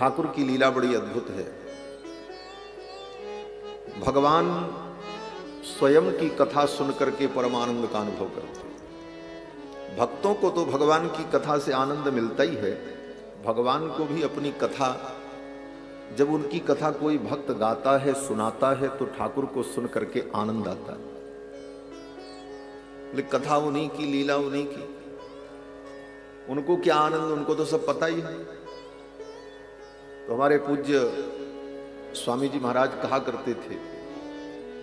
ठाकुर की लीला बड़ी अद्भुत है। भगवान स्वयं की कथा सुनकर के परमानंद का अनुभव करते हैं। भक्तों को तो भगवान की कथा से आनंद मिलता ही है, भगवान को भी अपनी कथा, जब उनकी कथा कोई भक्त गाता है, सुनाता है, तो ठाकुर को सुन करके आनंद आता है। लेकिन कथा उन्हीं की, लीला उन्हीं की, उनको क्या आनंद, उनको तो सब पता ही है। तो हमारे पूज्य स्वामी जी महाराज कहा करते थे,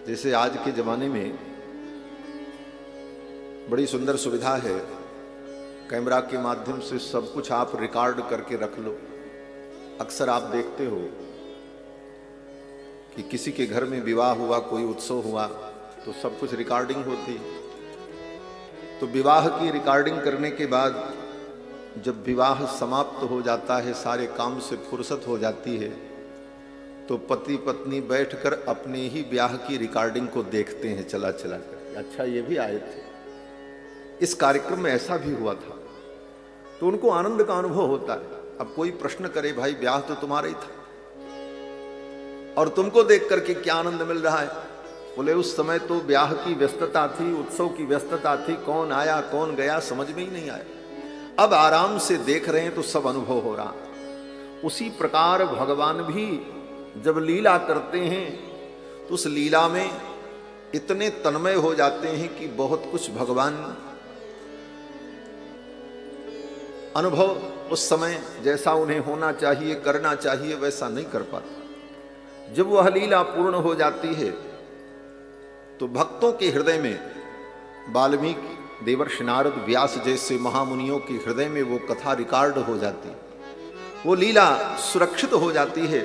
जैसे आज के जमाने में बड़ी सुंदर सुविधा है, कैमरा के माध्यम से सब कुछ आप रिकॉर्ड करके रख लो। अक्सर आप देखते हो कि किसी के घर में विवाह हुआ, कोई उत्सव हुआ, तो सब कुछ रिकॉर्डिंग होती। तो विवाह की रिकॉर्डिंग करने के बाद जब विवाह समाप्त हो जाता है, सारे काम से फुर्सत हो जाती है, तो पति पत्नी बैठकर अपने ही ब्याह की रिकॉर्डिंग को देखते हैं चला चला कर। अच्छा, ये भी आए थे, इस कार्यक्रम में ऐसा भी हुआ था, तो उनको आनंद का अनुभव होता है। अब कोई प्रश्न करे, भाई ब्याह तो तुम्हारा ही था और तुमको देख करके क्या आनंद मिल रहा है? बोले उस समय तो ब्याह की व्यस्तता थी, उत्सव की व्यस्तता थी, कौन आया कौन गया समझ में ही नहीं आया। अब आराम से देख रहे हैं तो सब अनुभव हो रहा। उसी प्रकार भगवान भी जब लीला करते हैं तो उस लीला में इतने तन्मय हो जाते हैं कि बहुत कुछ भगवान अनुभव उस समय जैसा उन्हें होना चाहिए, करना चाहिए, वैसा नहीं कर पाता। जब वह लीला पूर्ण हो जाती है तो भक्तों के हृदय में, वाल्मीकि, देवर्षि नारद, व्यास जैसे महामुनियों के हृदय में वो कथा रिकॉर्ड हो जाती, वो लीला सुरक्षित हो जाती है,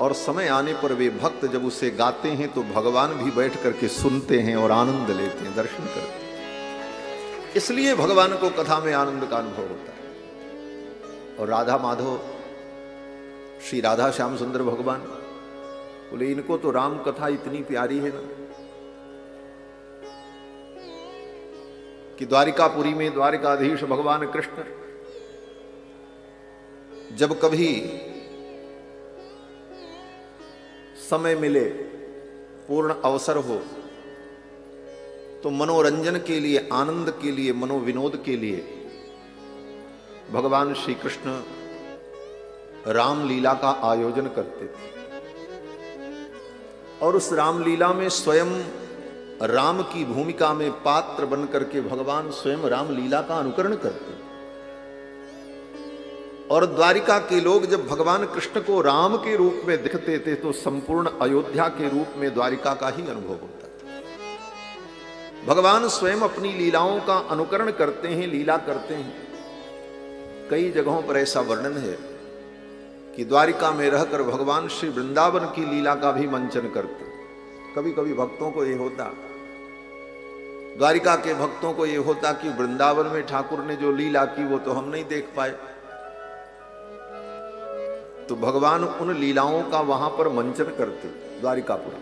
और समय आने पर वे भक्त जब उसे गाते हैं तो भगवान भी बैठ करके सुनते हैं और आनंद लेते हैं, दर्शन करते हैं। इसलिए भगवान को कथा में आनंद का अनुभव होता है। और राधा माधव, श्री राधा श्याम सुंदर भगवान, बोले इनको तो राम कथा इतनी प्यारी है ना कि द्वारिकापुरी में द्वारिकाधीश भगवान कृष्ण जब कभी समय मिले, पूर्ण अवसर हो, तो मनोरंजन के लिए, आनंद के लिए, मनोविनोद के लिए भगवान श्री कृष्ण रामलीला का आयोजन करते थे। और उस रामलीला में स्वयं राम की भूमिका में पात्र बन करके भगवान स्वयं रामलीला का अनुकरण करते। और द्वारिका के लोग जब भगवान कृष्ण को राम के रूप में दिखते थे तो संपूर्ण अयोध्या के रूप में द्वारिका का ही अनुभव होता था। भगवान स्वयं अपनी लीलाओं का अनुकरण करते हैं, लीला करते हैं। कई जगहों पर ऐसा वर्णन है कि द्वारिका में रहकर भगवान श्री वृंदावन की लीला का भी मंचन करते। कभी कभी भक्तों को यह होता, द्वारिका के भक्तों को यह होता कि वृंदावन में ठाकुर ने जो लीला की वो तो हम नहीं देख पाए, तो भगवान उन लीलाओं का वहां पर मंचन करते द्वारिकापुरी।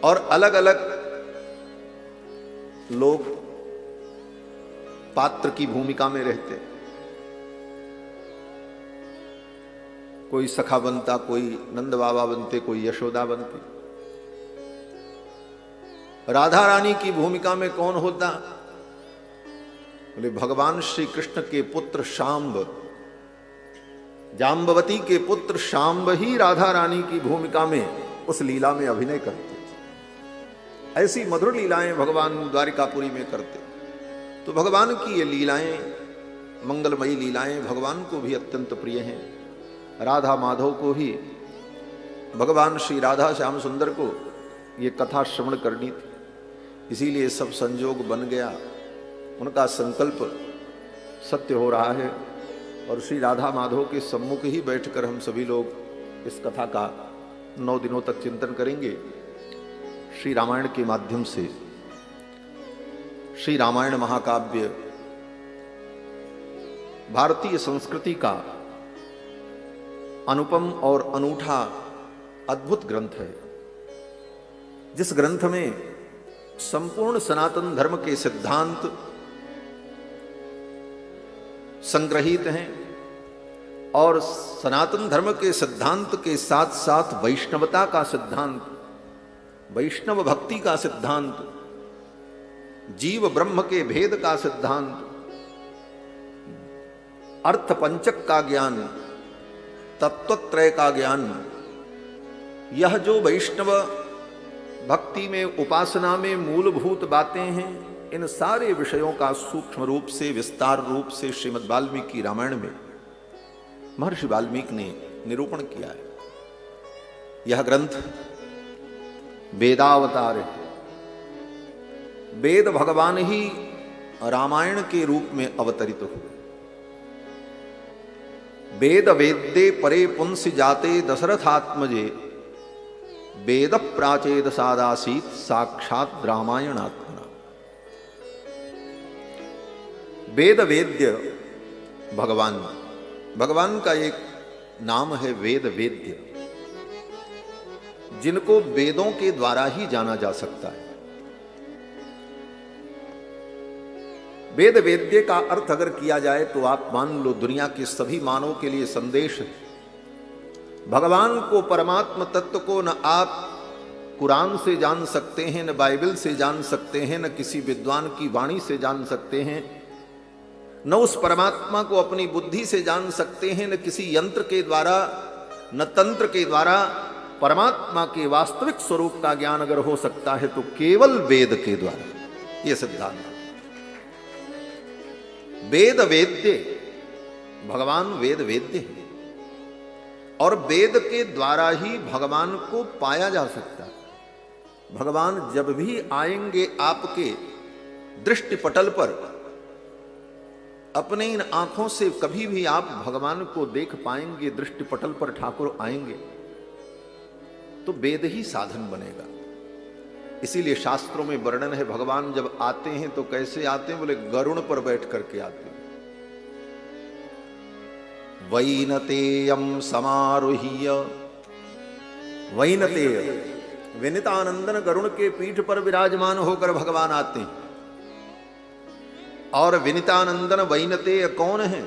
और अलग अलग लोग पात्र की भूमिका में रहते, कोई सखा बनता, कोई नंद बाबा बनते, कोई यशोदा बनती। राधा रानी की भूमिका में कौन होता? बोले भगवान श्री कृष्ण के पुत्र शांब, जाम्बवती के पुत्र शांब ही राधा रानी की भूमिका में उस लीला में अभिनय करते थे। ऐसी मधुर लीलाएं भगवान द्वारिकापुरी में करते। तो भगवान की ये लीलाएं, मंगलमयी लीलाएं भगवान को भी अत्यंत प्रिय हैं। राधा माधव को ही, भगवान श्री राधा श्याम सुंदर को ये कथा श्रवण करनी थी, इसीलिए सब संयोग बन गया। उनका संकल्प सत्य हो रहा है और श्री राधा माधव के सम्मुख ही बैठकर हम सभी लोग इस कथा का 9 दिनों तक चिंतन करेंगे। श्री रामायण के माध्यम से श्री रामायण महाकाव्य भारतीय संस्कृति का अनुपम और अनूठा अद्भुत ग्रंथ है, जिस ग्रंथ में संपूर्ण सनातन धर्म के सिद्धांत संग्रहित हैं और सनातन धर्म के सिद्धांत के साथ साथ वैष्णवता का सिद्धांत, वैष्णव भक्ति का सिद्धांत, जीव ब्रह्म के भेद का सिद्धांत, अर्थ पंचक का ज्ञान, तत्वत्रय का ज्ञान, यह जो वैष्णव भक्ति में, उपासना में मूलभूत बातें हैं, इन सारे विषयों का सूक्ष्म रूप से, विस्तार रूप से श्रीमद् वाल्मीकि रामायण में महर्षि वाल्मीकि ने निरूपण किया है। यह ग्रंथ वेदावतार है। वेद भगवान ही रामायण के रूप में अवतरित हुए। वेद वेद्ये परे पुंसि जाते दशरथात्मजे, वेद प्राचेद सादासीत साक्षात रामायणात्मना। वेद वेद्य भगवान, भगवान का एक नाम है वेद वेद्य, जिनको वेदों के द्वारा ही जाना जा सकता है। वेद वेद्य का अर्थ अगर किया जाए तो आप मान लो दुनिया के सभी मानवों के लिए संदेश है। भगवान को, परमात्म तत्व को न आप कुरान से जान सकते हैं, न बाइबल से जान सकते हैं, न किसी विद्वान की वाणी से जान सकते हैं, न उस परमात्मा को अपनी बुद्धि से जान सकते हैं, न किसी यंत्र के द्वारा, न तंत्र के द्वारा। परमात्मा के वास्तविक स्वरूप का ज्ञान अगर हो सकता है तो केवल वेद के द्वारा। यह सिद्धांत वेद वेद्य, भगवान वेद वेद्य है और वेद के द्वारा ही भगवान को पाया जा सकता है। भगवान जब भी आएंगे आपके दृष्टि पटल पर, अपने इन आंखों से कभी भी आप भगवान को देख पाएंगे, दृष्टि पटल पर ठाकुर आएंगे, तो वेद ही साधन बनेगा। इसीलिए शास्त्रों में वर्णन है, भगवान जब आते हैं तो कैसे आते हैं, बोले गरुण पर बैठ करके आते हैं। वैनतेयम समारोह्य, वैनतेय विनीतानंदन गरुण के पीठ पर विराजमान होकर भगवान आते हैं। और विनीतानंदन वैनतेय कौन है?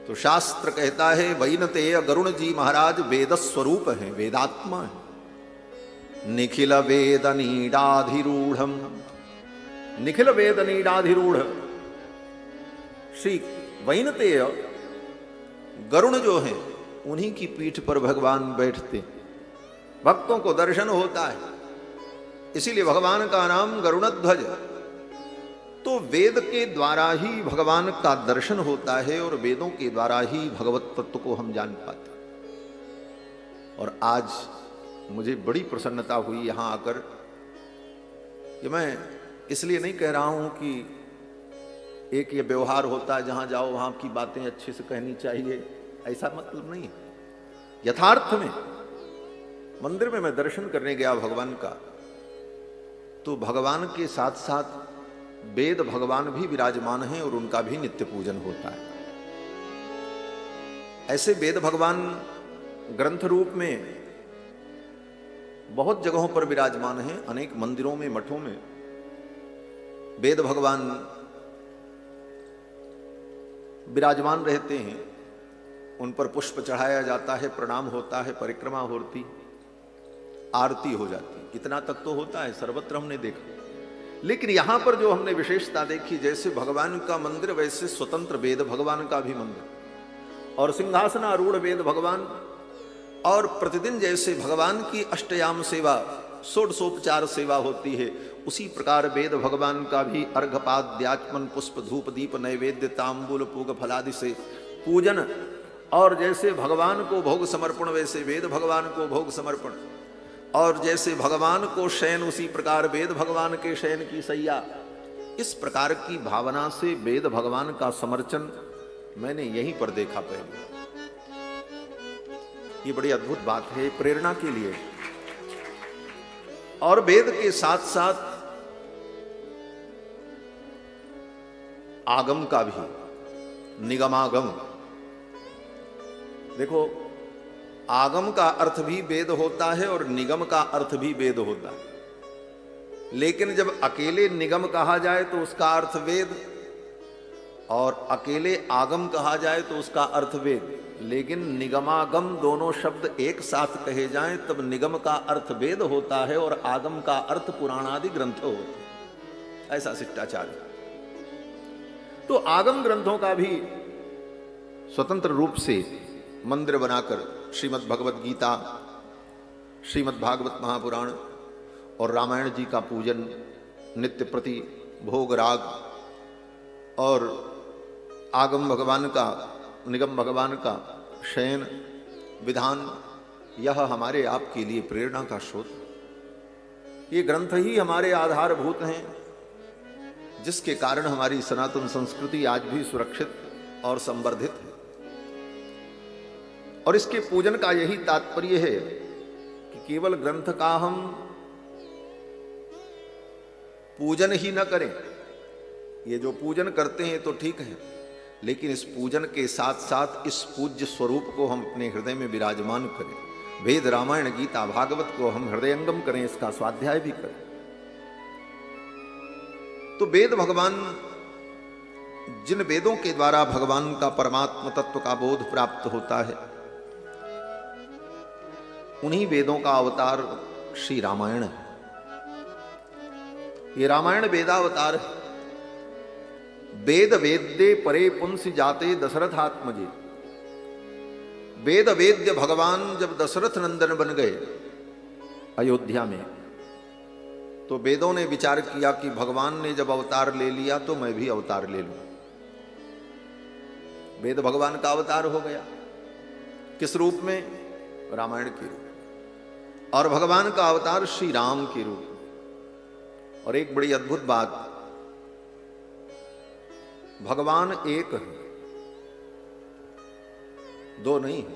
तो शास्त्र कहता है वैनतेय गरुण जी महाराज वेद स्वरूप है, वेदात्मा है। निखिल वेद नीडाधिरूढ़, निखिल वेद नीडाधिरूढ़ श्री वैनतेय गरुण जो है, उन्हीं की पीठ पर भगवान बैठते, भक्तों को दर्शन होता है। इसीलिए भगवान का नाम गरुणध्वज। तो वेद के द्वारा ही भगवान का दर्शन होता है और वेदों के द्वारा ही भगवत तत्व को हम जान पाते। और आज मुझे बड़ी प्रसन्नता हुई यहां आकर, कि मैं इसलिए नहीं कह रहा हूं कि एक ये व्यवहार होता है जहां जाओ वहां की बातें अच्छे से कहनी चाहिए, ऐसा मतलब नहीं है। यथार्थ में मंदिर में मैं दर्शन करने गया भगवान का, तो भगवान के साथ साथ वेद भगवान भी विराजमान हैं और उनका भी नित्य पूजन होता है। ऐसे वेद भगवान ग्रंथ रूप में बहुत जगहों पर विराजमान हैं। अनेक मंदिरों में, मठों में वेद भगवान विराजमान रहते हैं। उन पर पुष्प चढ़ाया जाता है, प्रणाम होता है, परिक्रमा होती, आरती हो जाती। इतना तक तो होता है, सर्वत्र हमने देखा। लेकिन यहां पर जो हमने विशेषता देखी, जैसे भगवान का मंदिर वैसे स्वतंत्र वेद भगवान का भी मंदिर, और सिंहासन आरूढ़ वेद भगवान, और प्रतिदिन जैसे भगवान की अष्टयाम सेवा, षोडशोपचार सेवा होती है, उसी प्रकार वेद भगवान का भी अर्घपाद्याचमन पुष्प धूप दीप नैवेद्य तांबूल पूग फलादि से पूजन, और जैसे भगवान को भोग समर्पण वैसे वेद भगवान को भोग समर्पण, और जैसे भगवान को शयन उसी प्रकार वेद भगवान के शयन की सैया। इस प्रकार की भावना से वेद भगवान का समर्चन मैंने यहीं पर देखा पहले। ये बड़ी अद्भुत बात है, प्रेरणा के लिए। और वेद के साथ साथ आगम का भी, निगमागम। देखो, आगम का अर्थ भी वेद होता है और निगम का अर्थ भी वेद होता है। लेकिन जब अकेले निगम कहा जाए तो उसका अर्थ वेद, और अकेले आगम कहा जाए तो उसका अर्थ वेद, लेकिन निगमागम दोनों शब्द एक साथ कहे जाएं तब निगम का अर्थ वेद होता है और आगम का अर्थ पुराणादि ग्रंथ होते हैं। ऐसा शिष्टाचार है। तो आगम ग्रंथों का भी स्वतंत्र रूप से मंदिर बनाकर श्रीमद् भगवत गीता, श्रीमद् भागवत महापुराण और रामायण जी का पूजन, नित्य प्रति भोग राग और आगम भगवान का, निगम भगवान का शयन विधान, यह हमारे आपके लिए प्रेरणा का स्रोत। ये ग्रंथ ही हमारे आधारभूत हैं, जिसके कारण हमारी सनातन संस्कृति आज भी सुरक्षित और संवर्धित है। और इसके पूजन का यही तात्पर्य है कि केवल ग्रंथ का हम पूजन ही न करें। ये जो पूजन करते हैं तो ठीक है, लेकिन इस पूजन के साथ साथ इस पूज्य स्वरूप को हम अपने हृदय में विराजमान करें। वेद, रामायण, गीता, भागवत को हम हृदयंगम करें, इसका स्वाध्याय भी करें। तो वेद भगवान, जिन वेदों के द्वारा भगवान का परमात्म तत्व का बोध प्राप्त होता है, उन्हीं वेदों का अवतार श्री रामायण है। ये रामायण वेदावतार है। वेद वेद्ये परे पुंस जाते दशरथात्मजे। वेद वेद्य भगवान जब दशरथ नंदन बन गए अयोध्या में, तो वेदों ने विचार किया कि भगवान ने जब अवतार ले लिया तो मैं भी अवतार ले लूं। वेद भगवान का अवतार हो गया। किस रूप में? रामायण के रूप। और भगवान का अवतार श्री राम के रूप। और एक बड़ी अद्भुत बात, भगवान एक है, दो नहीं है।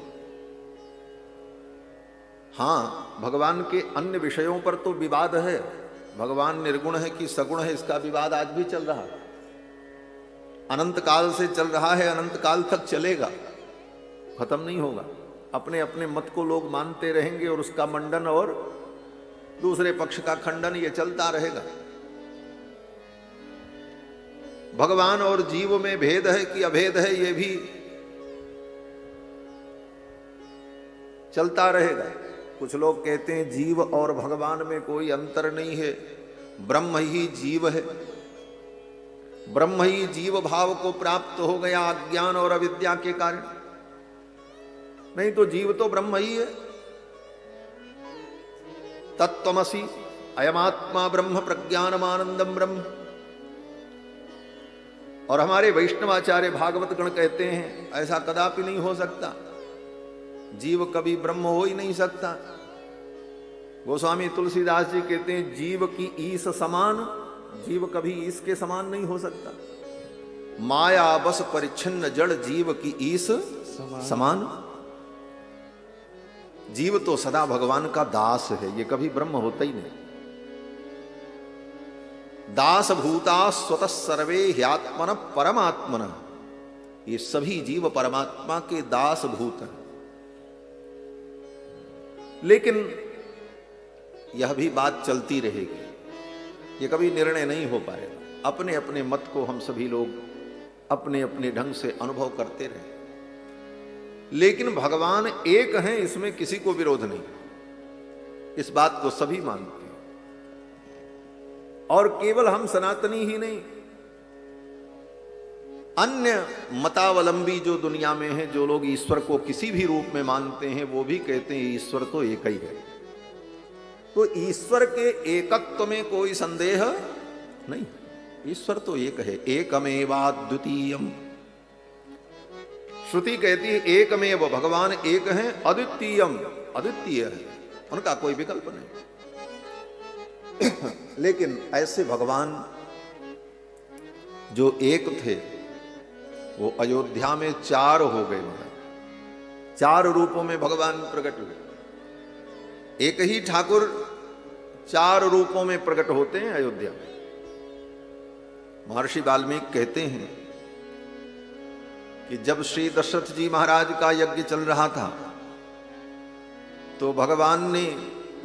हां, भगवान के अन्य विषयों पर तो विवाद है। भगवान निर्गुण है कि सगुण है, इसका विवाद आज भी चल रहा है। अनंत काल से चल रहा है, अनंत काल तक चलेगा, खत्म नहीं होगा। अपने अपने मत को लोग मानते रहेंगे और उसका मंडन और दूसरे पक्ष का खंडन ये चलता रहेगा। भगवान और जीव में भेद है कि अभेद है, ये भी चलता रहेगा। कुछ लोग कहते हैं जीव और भगवान में कोई अंतर नहीं है, ब्रह्म ही जीव है, ब्रह्म ही जीव भाव को प्राप्त हो गया अज्ञान और अविद्या के कारण। नहीं तो जीव तो ब्रह्म ही है। तत्त्वमसि अयमात्मा ब्रह्म प्रज्ञानमानंदम ब्रह्म। और हमारे वैष्णवाचार्य भागवत गण कहते हैं ऐसा कदापि नहीं हो सकता, जीव कभी ब्रह्म हो ही नहीं सकता। गोस्वामी तुलसीदास जी कहते हैं जीव की ईश समान, जीव कभी ईश के समान नहीं हो सकता। माया बस परिच्छिन्न जड़ जीव की ईश समान। जीव तो सदा भगवान का दास है, ये कभी ब्रह्म होता ही नहीं। दास भूता स्वतः सर्वे ह्यात्मन परमात्मन। ये सभी जीव परमात्मा के दास भूत हैं। लेकिन यह भी बात चलती रहेगी, ये कभी निर्णय नहीं हो पाएगा। अपने अपने मत को हम सभी लोग अपने अपने ढंग से अनुभव करते रहे, लेकिन भगवान एक हैं, इसमें किसी को विरोध नहीं। इस बात को सभी मानते हैं। और केवल हम सनातनी ही नहीं, अन्य मतावलंबी जो दुनिया में है, जो लोग ईश्वर को किसी भी रूप में मानते हैं, वो भी कहते हैं ईश्वर तो एक ही है। तो ईश्वर के एकत्व में कोई संदेह नहीं। ईश्वर तो एक है, एकमेवाद्वितीयम। श्रुति कहती है एकमेव, भगवान एक है, अद्वितीयम, अद्वितीय है, उनका कोई विकल्प नहीं। लेकिन ऐसे भगवान जो एक थे, वो अयोध्या में चार हो गए। चार रूपों में भगवान प्रकट हुए। एक ही ठाकुर चार रूपों में प्रकट होते हैं अयोध्या में। महर्षि वाल्मीकि कहते हैं कि जब श्री दशरथ जी महाराज का यज्ञ चल रहा था, तो भगवान ने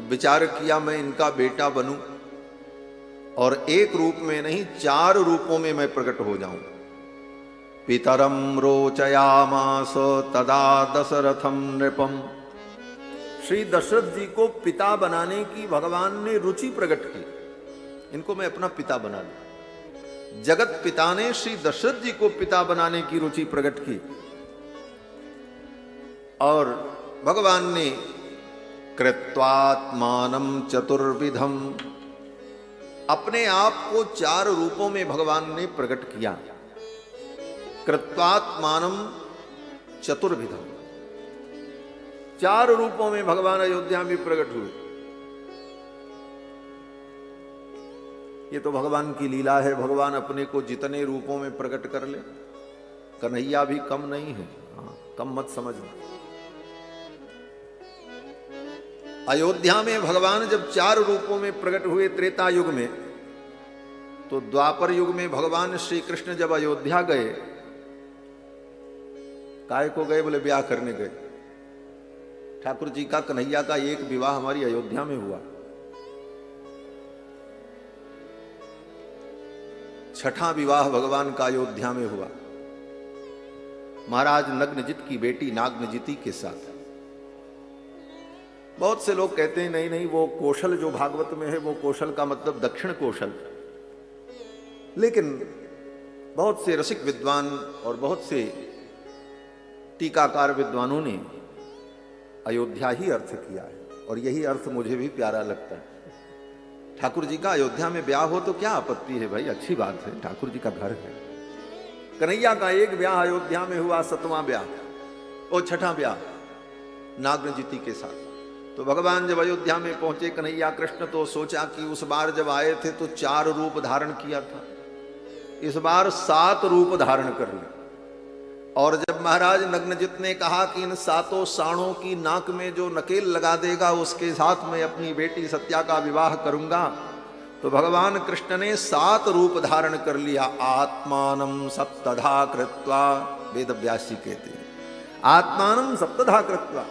विचार किया मैं इनका बेटा बनूं और एक रूप में नहीं, चार रूपों में मैं प्रकट हो जाऊं। पितरम रोचयामास तदा दशरथम नृपम। श्री दशरथ जी को पिता बनाने की भगवान ने रुचि प्रकट की। इनको मैं अपना पिता बना लूं। जगत पिता ने श्री दशरथ जी को पिता बनाने की रुचि प्रकट की और भगवान ने कृत्वात्मानं चतुर्विधम, अपने आप को 4 रूपों में भगवान ने प्रकट किया। कृत्वात्मानं चतुर्विधम, 4 रूपों में भगवान अयोध्या में प्रकट हुए। ये तो भगवान की लीला है, भगवान अपने को जितने रूपों में प्रकट कर ले। कन्हैया भी कम नहीं है, कम मत समझना। अयोध्या में भगवान जब 4 रूपों में प्रकट हुए त्रेता युग में, तो द्वापर युग में भगवान श्री कृष्ण जब अयोध्या गए, काय को गए? बोले ब्याह करने गए। ठाकुर जी का कन्हैया का एक विवाह हमारी अयोध्या में हुआ। 6ठा विवाह भगवान का अयोध्या में हुआ, महाराज नग्नजित की बेटी नागनजिती के साथ। बहुत से लोग कहते हैं नहीं नहीं, वो कौशल जो भागवत में है वो कौशल का मतलब दक्षिण कौशल। लेकिन बहुत से रसिक विद्वान और बहुत से टीकाकार विद्वानों ने अयोध्या ही अर्थ किया है, और यही अर्थ मुझे भी प्यारा लगता है। ठाकुर जी का अयोध्या में ब्याह हो तो क्या आपत्ति है भाई, अच्छी बात है, ठाकुर जी का घर है। कन्हैया का एक ब्याह अयोध्या में हुआ, 7वां ब्याह और 6ठा ब्याह नागनजिती के साथ। तो भगवान जब अयोध्या में पहुंचे कन्हैया कृष्ण, तो सोचा कि उस बार जब आए थे तो 4 रूप धारण किया था, इस बार 7 रूप धारण कर ले। और जब महाराज नग्नजित ने कहा कि इन 7 साणों की नाक में जो नकेल लगा देगा उसके साथ मैं अपनी बेटी सत्या का विवाह करूंगा, तो भगवान कृष्ण ने 7 रूप धारण कर लिया। आत्मानं सप्तधा कृत्वा, वेद व्यास जी कहते हैं, आत्मानं सप्तधा कृत्वा,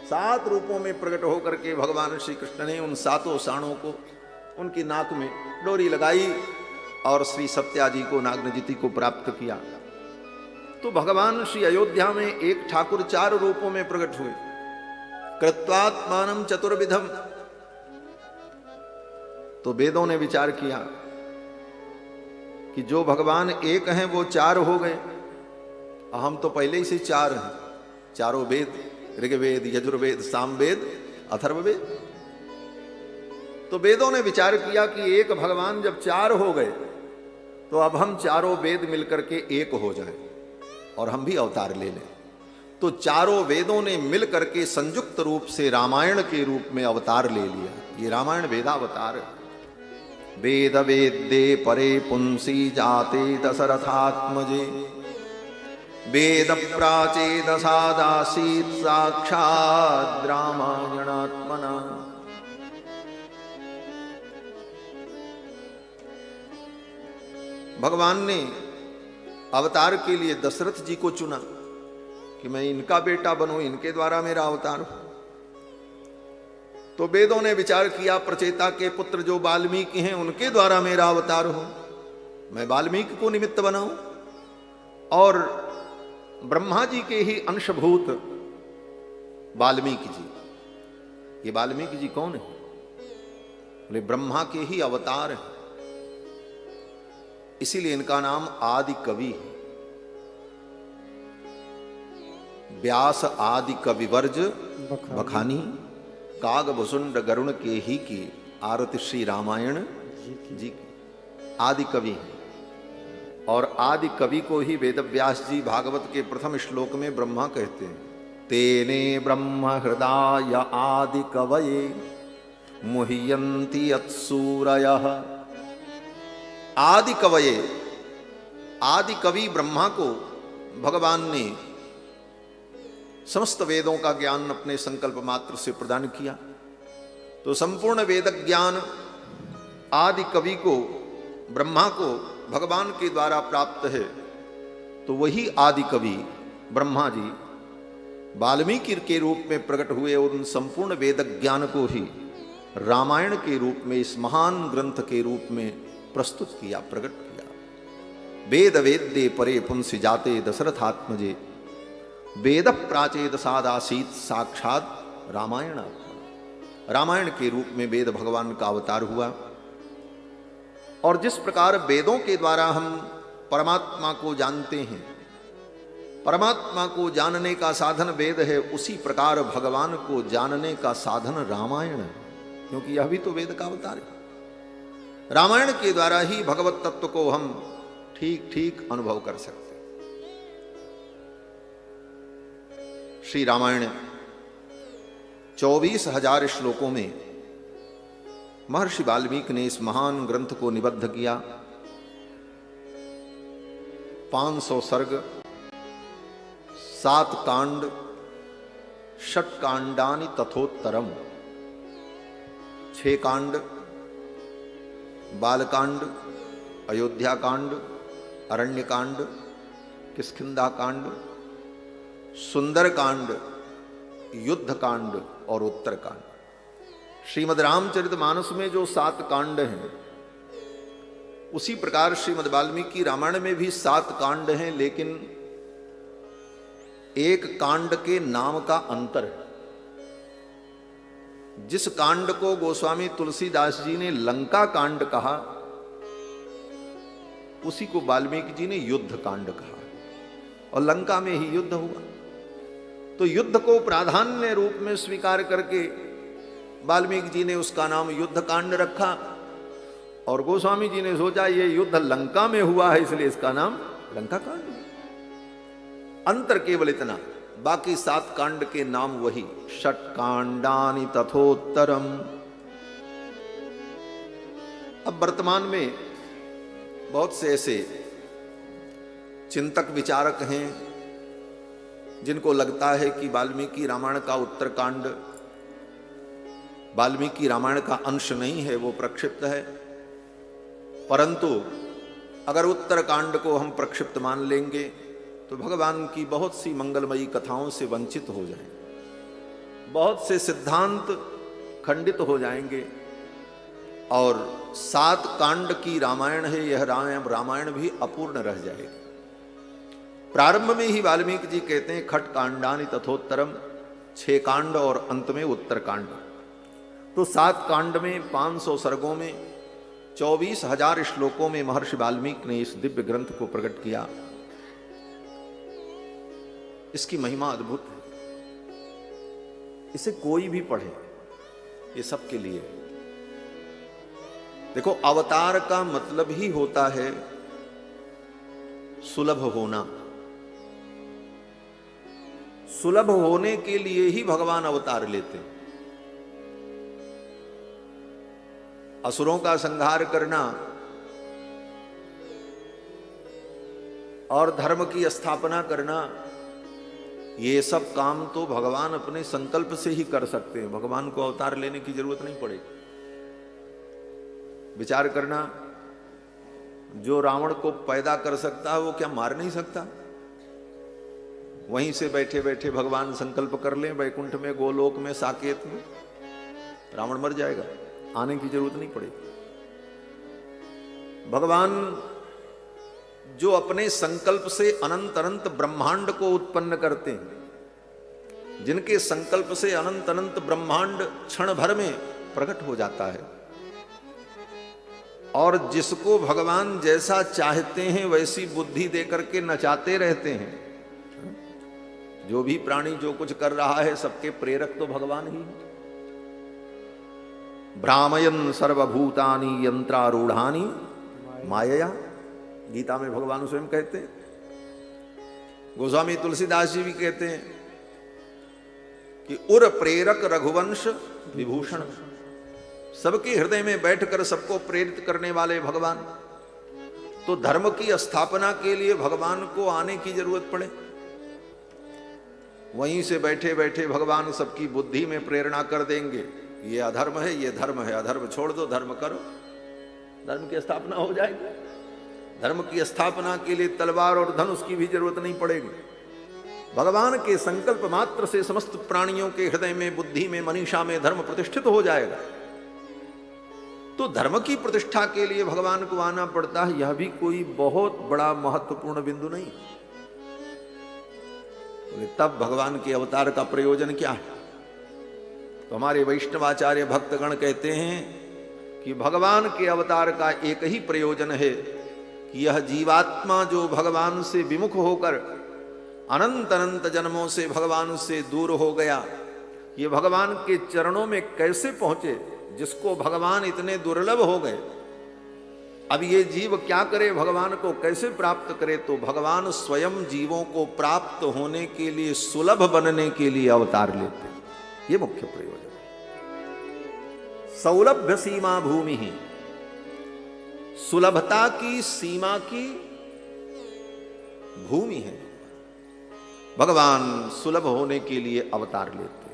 7 रूपों में प्रकट होकर के भगवान श्री कृष्ण ने उन 7 साणों को उनकी नाक में डोरी लगाई और श्री सत्या जी को, नागनजिती को प्राप्त किया। तो भगवान श्री अयोध्या में एक ठाकुर 4 रूपों में प्रकट हुए। कृत्वात्मानं चतुर्विधम। तो वेदों ने विचार किया कि जो भगवान एक हैं वो 4 हो गए, हम तो पहले ही से 4 हैं। चारों वेद, ऋग्वेद, यजुर्वेद, सामवेद, अथर्ववेद। तो वेदों ने विचार किया कि एक भगवान जब 4 हो गए, तो अब हम चारों वेद मिलकर के एक हो जाएं और हम भी अवतार ले लें। तो चारों वेदों ने मिल करके संयुक्त रूप से रामायण के रूप में अवतार ले लिया। ये रामायण वेदावतार है। वेद वेद्ये परे पुंसी जाते दशरथात्मजे, वेद प्राचेदसादासीत् साक्षात् रामायणात्मना। भगवान ने अवतार के लिए दशरथ जी को चुना कि मैं इनका बेटा बनूं, इनके द्वारा मेरा अवतार हो। तो वेदों ने विचार किया, प्रचेता के पुत्र जो वाल्मीकि हैं उनके द्वारा मेरा अवतार हो, मैं वाल्मीकि को निमित्त बनाऊं। और ब्रह्मा जी के ही अंशभूत वाल्मीकि जी, ये वाल्मीकि जी कौन है? बोले ब्रह्मा के ही अवतार है, इसीलिए इनका नाम आदि कवि है। व्यास आदि कविवर्ज बखानी, काग भुसुंड गरुण के ही की आरती श्री रामायण जी की। आदि कवि है। और आदि कवि को ही वेद व्यास जी भागवत के प्रथम श्लोक में ब्रह्मा कहते हैं। तेने ब्रह्म हृदय आदि कवये मुह्यन्ति यत्सूरयः। आदि कवये, आदि कवि ब्रह्मा को भगवान ने समस्त वेदों का ज्ञान अपने संकल्प मात्र से प्रदान किया। तो संपूर्ण वेद ज्ञान आदि कवि को, ब्रह्मा को भगवान के द्वारा प्राप्त है। तो वही आदि कवि ब्रह्मा जी वाल्मीकि के रूप में प्रकट हुए और उन संपूर्ण वेद ज्ञान को ही रामायण के रूप में, इस महान ग्रंथ के रूप में प्रस्तुत किया, प्रकट किया। वेद वेद्ये परे पुंसि जाते दशरथात्मजे, वेद प्राचेद सादासीत साक्षात रामायण। रामायण के रूप में वेद भगवान का अवतार हुआ। और जिस प्रकार वेदों के द्वारा हम परमात्मा को जानते हैं, परमात्मा को जानने का साधन वेद है, उसी प्रकार भगवान को जानने का साधन रामायण है, क्योंकि यह भी तो वेद का अवतार है। रामायण के द्वारा ही भगवत तत्व को हम ठीक ठीक अनुभव कर सकते हैं। श्री रामायण 24,000 श्लोकों में महर्षि वाल्मीकि ने इस महान ग्रंथ को निबद्ध किया। 500 सर्ग, 7 कांड, 6 कांडानि तथोत्तरम, 6 कांड, बालकांड, अयोध्या कांड, अरण्य कांड, किष्किंधा कांड, सुंदर कांड, युद्ध कांड और उत्तर कांड। श्रीमद् रामचरितमानस में जो 7 कांड हैं, उसी प्रकार श्रीमद् वाल्मीकि रामायण में भी 7 कांड हैं, लेकिन एक कांड के नाम का अंतर है। जिस कांड को गोस्वामी तुलसीदास जी ने लंका कांड कहा, उसी को वाल्मीकि जी ने युद्ध कांड कहा, और लंका में ही युद्ध हुआ। तो युद्ध को प्राधान्य रूप में स्वीकार करके वाल्मीकि जी ने उसका नाम युद्ध कांड रखा, और गोस्वामी जी ने सोचा ये युद्ध लंका में हुआ है, इसलिए इसका नाम लंका कांड। अंतर केवल इतना, बाकी 7 कांड के नाम वही, 6 कांडानि तथोत्तरम। अब वर्तमान में बहुत से ऐसे चिंतक विचारक हैं जिनको लगता है कि वाल्मीकि रामायण का उत्तरकांड वाल्मीकि रामायण का अंश नहीं है, वो प्रक्षिप्त है। परंतु अगर उत्तरकांड को हम प्रक्षिप्त मान लेंगे तो भगवान की बहुत सी मंगलमयी कथाओं से वंचित हो जाएंगे, बहुत से सिद्धांत खंडित हो जाएंगे, और 7 कांड की रामायण है, यह रामायण भी अपूर्ण रह जाएगी। प्रारंभ में ही वाल्मीकि जी कहते हैं खट कांडानि तथोत्तरम, 6 कांड और अंत में उत्तर कांड। तो 7 कांड में 500 सर्गों में 24,000 श्लोकों में महर्षि वाल्मीकि ने इस दिव्य ग्रंथ को प्रकट किया। इसकी महिमा अद्भुत है, इसे कोई भी पढ़े, ये सबके लिए। देखो, अवतार का मतलब ही होता है सुलभ होना। सुलभ होने के लिए ही भगवान अवतार लेते। असुरों का संहार करना और धर्म की स्थापना करना, ये सब काम तो भगवान अपने संकल्प से ही कर सकते हैं। भगवान को अवतार लेने की जरूरत नहीं पड़ेगी। विचार करना, जो रावण को पैदा कर सकता है वो क्या मार नहीं सकता? वहीं से बैठे बैठे भगवान संकल्प कर लें, वैकुंठ में, गोलोक में, साकेत में, रावण मर जाएगा, आने की जरूरत नहीं पड़ेगी। भगवान जो अपने संकल्प से अनंत अनंत ब्रह्मांड को उत्पन्न करते हैं, जिनके संकल्प से अनंत अनंत ब्रह्मांड क्षण भर में प्रकट हो जाता है, और जिसको भगवान जैसा चाहते हैं वैसी बुद्धि देकर के नचाते रहते हैं। जो भी प्राणी जो कुछ कर रहा है, सबके प्रेरक तो भगवान ही है। भ्रामयन् सर्वभूतानि यंत्रारूढ़ानि मायया, गीता में भगवान स्वयं कहते हैं। गोस्वामी तुलसीदास जी भी कहते हैं कि उर प्रेरक रघुवंश विभूषण, सबके हृदय में बैठकर सबको प्रेरित करने वाले भगवान। तो धर्म की स्थापना के लिए भगवान को आने की जरूरत पड़े, वहीं से बैठे बैठे भगवान सबकी बुद्धि में प्रेरणा कर देंगे, ये अधर्म है, ये धर्म है, अधर्म छोड़ दो, धर्म करो, धर्म की स्थापना हो जाएगी। धर्म की स्थापना के लिए तलवार और धनुष की भी जरूरत नहीं पड़ेगी। भगवान के संकल्प मात्र से समस्त प्राणियों के हृदय में, बुद्धि में, मनीषा में धर्म प्रतिष्ठित हो जाएगा। तो धर्म की प्रतिष्ठा के लिए भगवान को आना पड़ता है, यह भी कोई बहुत बड़ा महत्वपूर्ण बिंदु नहीं। तब भगवान के अवतार का प्रयोजन क्या है? तो हमारे वैष्णवाचार्य भक्तगण कहते हैं कि भगवान के अवतार का एक ही प्रयोजन है कि यह जीवात्मा जो भगवान से विमुख होकर अनंत अनंत जन्मों से भगवान से दूर हो गया, ये भगवान के चरणों में कैसे पहुंचे, जिसको भगवान इतने दुर्लभ हो गए। अब ये जीव क्या करे, भगवान को कैसे प्राप्त करे? तो भगवान स्वयं जीवों को प्राप्त होने के लिए, सुलभ बनने के लिए अवतार लेते हैं। ये मुख्य प्रयोजन है। सौलभ्य सीमा भूमि ही, सुलभता की सीमा की भूमि है। भगवान सुलभ होने के लिए अवतार लेते हैं।